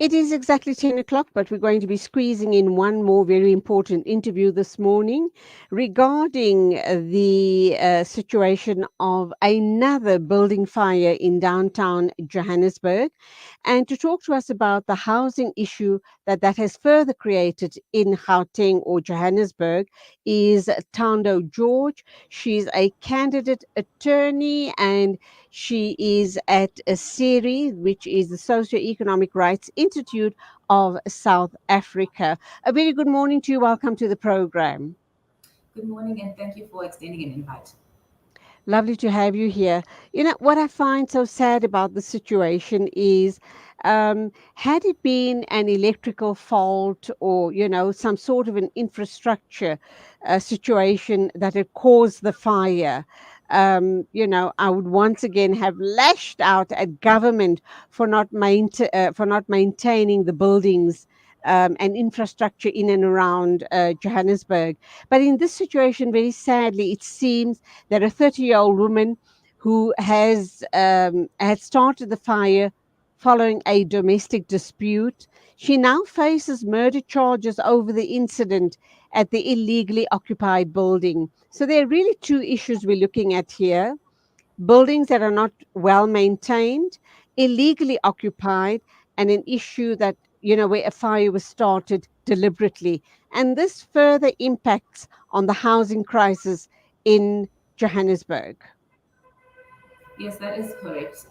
It is exactly 10 o'clock, but we're going to be squeezing in one more very important interview this morning regarding the situation of another building fire in downtown Johannesburg. And to talk to us about the housing issue that has further created in Gauteng or Johannesburg is Thando George. She's a candidate attorney and she is at SERI, which is the Socio-Economic Rights Institute of South Africa. A very good morning to you. Welcome to the program. Good morning, and thank you for extending an invite. Lovely to have you here. You know, what I find so sad about the situation is had it been an electrical fault or, some sort of an infrastructure situation that had caused the fire, I would once again have lashed out at government for not maintaining the buildings and infrastructure in and around Johannesburg. But in this situation, very sadly, it seems that a 30-year-old woman who had started the fire following a domestic dispute. She now faces murder charges over the incident at the illegally occupied building. So there are really two issues we're looking at here: buildings that are not well maintained, illegally occupied, and an issue that, where a fire was started deliberately. And this further impacts on the housing crisis in Johannesburg. Yes, that is correct.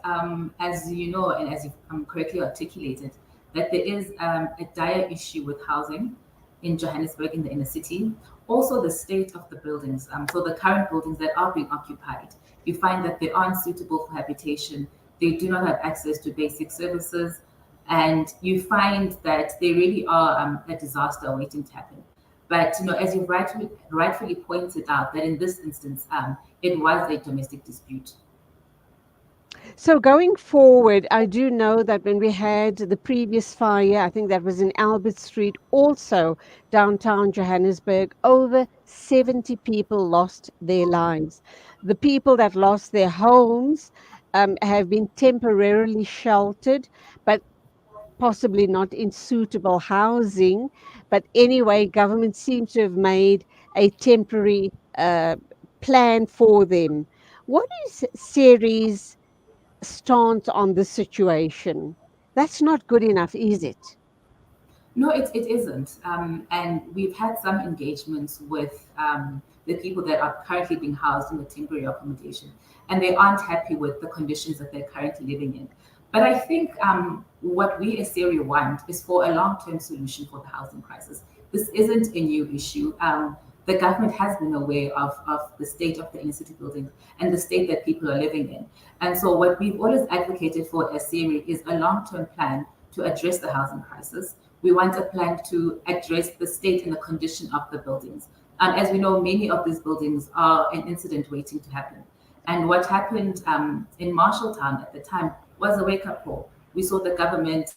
As you know, and as you correctly articulated, that there is a dire issue with housing in Johannesburg in the inner city. Also, the state of the buildings. So the current buildings that are being occupied, you find that they aren't suitable for habitation. They do not have access to basic services, and you find that they really are a disaster waiting to happen. But as you rightfully pointed out, that in this instance, it was a domestic dispute. So going forward, I do know that when we had the previous fire, I think that was in Albert Street, also downtown Johannesburg, over 70 people lost their lives. The people that lost their homes have been temporarily sheltered, but possibly not in suitable housing. But anyway, government seems to have made a temporary plan for them. What is Ceres stance on the situation? That's not good enough, is it? No, it isn't. And we've had some engagements with the people that are currently being housed in the temporary accommodation, and they aren't happy with the conditions that they're currently living in. But I think what we as SERI want is for a long term solution for the housing crisis. This isn't a new issue. The government has been aware of the state of the inner city buildings and the state that people are living in. And so, what we've always advocated for as SERI is a long term plan to address the housing crisis. We want a plan to address the state and the condition of the buildings. And as we know, many of these buildings are an incident waiting to happen. And what happened in Marshalltown at the time was a wake-up call. We saw the government,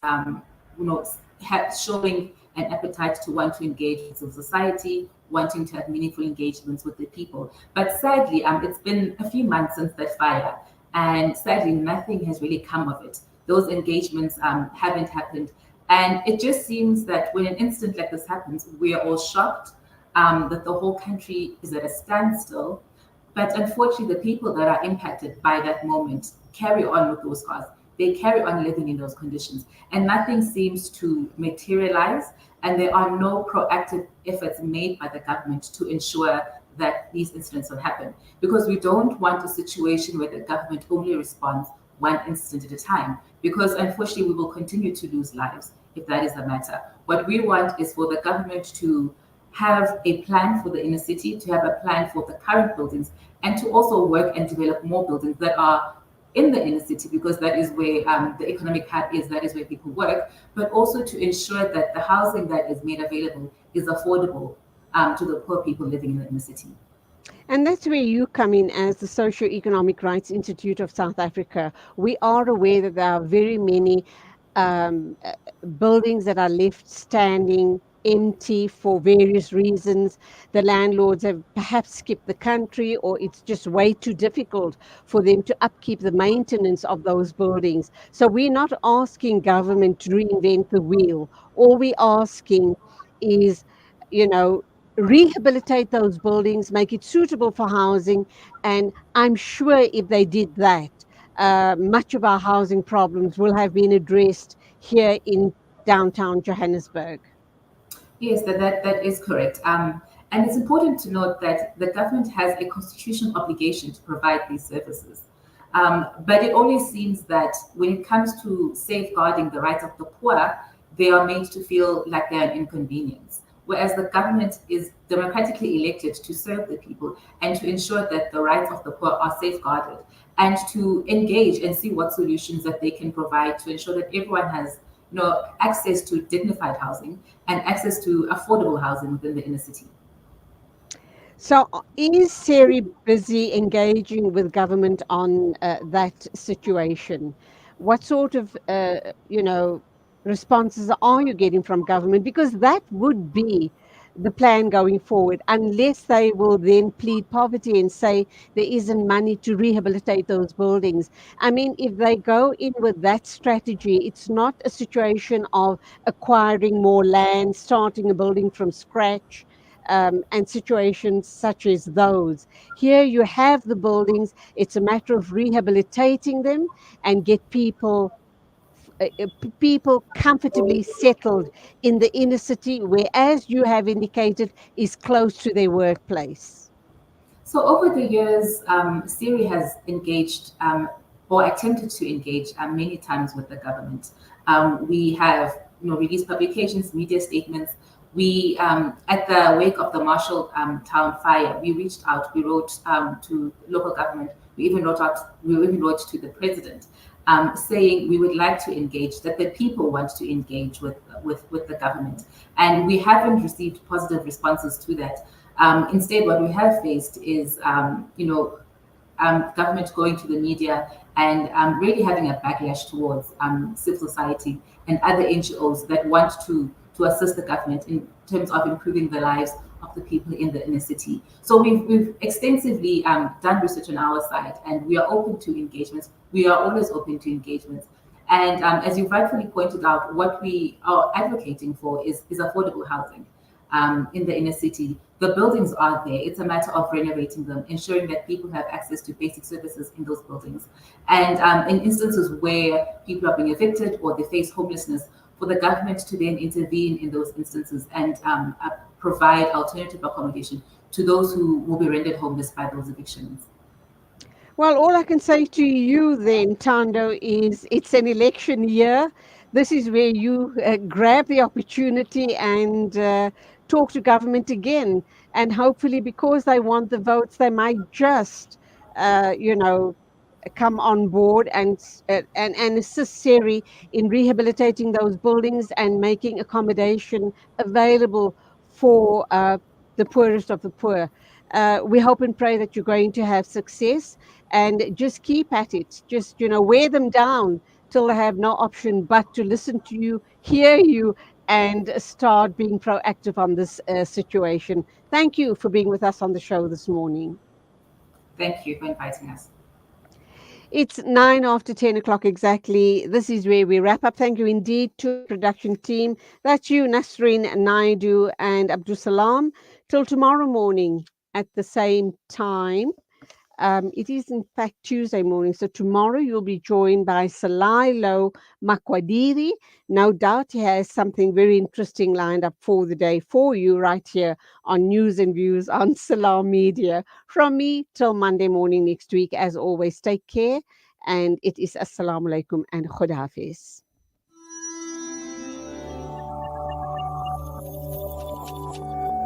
you know, showing an appetite to want to engage with civil society, wanting to have meaningful engagements with the people. But sadly, it's been a few months since that fire, and sadly, nothing has really come of it. Those engagements haven't happened. And it just seems that when an incident like this happens, we are all shocked that the whole country is at a standstill. But unfortunately, the people that are impacted by that moment carry on with those scars. They carry on living in those conditions, and nothing seems to materialize. And there are no proactive efforts made by the government to ensure that these incidents don't happen. Because we don't want a situation where the government only responds one incident at a time, because unfortunately we will continue to lose lives if that is the matter. What we want is for the government to have a plan for the inner city, to have a plan for the current buildings, and to also work and develop more buildings that are in the inner city, because that is where the economic hub is, that is where people work, but also to ensure that the housing that is made available is affordable to the poor people living in the inner city. And that's where you come in as the Socio-Economic Rights Institute of South Africa. We are aware that there are very many buildings that are left standing empty for various reasons. The landlords have perhaps skipped the country, or it's just way too difficult for them to upkeep the maintenance of those buildings. So we're not asking government to reinvent the wheel. All we're asking is, you know, rehabilitate those buildings, make it suitable for housing. And I'm sure if they did that, much of our housing problems will have been addressed here in downtown Johannesburg. Yes, that is correct. And it's important to note that the government has a constitutional obligation to provide these services. But it always seems that when it comes to safeguarding the rights of the poor, they are made to feel like they're an inconvenience. Whereas the government is democratically elected to serve the people and to ensure that the rights of the poor are safeguarded and to engage and see what solutions that they can provide to ensure that everyone has access to dignified housing and access to affordable housing within the inner city. So, is SERI busy engaging with government on that situation? What sort of, responses are you getting from government? Because that would be the plan going forward, unless they will then plead poverty and say there isn't money to rehabilitate those buildings. I mean, if they go in with that strategy, it's not a situation of acquiring more land, starting a building from scratch, and situations such as those. Here you have the buildings, it's a matter of rehabilitating them and get people comfortably settled in the inner city, where, as you have indicated, is close to their workplace. So over the years, SERI has engaged or attempted to engage many times with the government. We have released publications, media statements. We, at the wake of the Marshall Town fire, we reached out. We wrote to local government. We even wrote out. We even wrote to the president, saying we would like to engage. That the people want to engage with the government, and we haven't received positive responses to that. Instead, what we have faced is, government going to the media and really having a backlash towards civil society and other NGOs that want to assist the government in terms of improving the lives of the people in the inner city. So we've extensively done research on our side, and we are open to engagements. We are always open to engagements. And as you rightfully pointed out, what we are advocating for is affordable housing in the inner city. The buildings are there. It's a matter of renovating them, ensuring that people have access to basic services in those buildings. And in instances where people are being evicted or they face homelessness, for the government to then intervene in those instances and provide alternative accommodation to those who will be rendered homeless by those evictions. Well, all I can say to you then, Thando, is it's an election year. This is where you grab the opportunity and talk to government again. And hopefully, because they want the votes, they might just, you know, come on board and assist SERI in rehabilitating those buildings and making accommodation available for the poorest of the poor. We hope and pray that you're going to have success, and just keep at it. Just, wear them down till they have no option but to listen to you, hear you, and start being proactive on this situation. Thank you for being with us on the show this morning. Thank you for inviting us. It's 9 after 10 o'clock exactly. This is where we wrap up. Thank you indeed to the production team. That's you, Nasreen Naidu and Abdul Salam. Till tomorrow morning at the same time. It is in fact Tuesday morning. So tomorrow you'll be joined by Salailo Makwadiri. No doubt he has something very interesting lined up for the day for you right here on News and Views on Salam Media. From me till Monday morning next week, as always, take care. And it is Assalamu alaikum and Khuda Hafiz.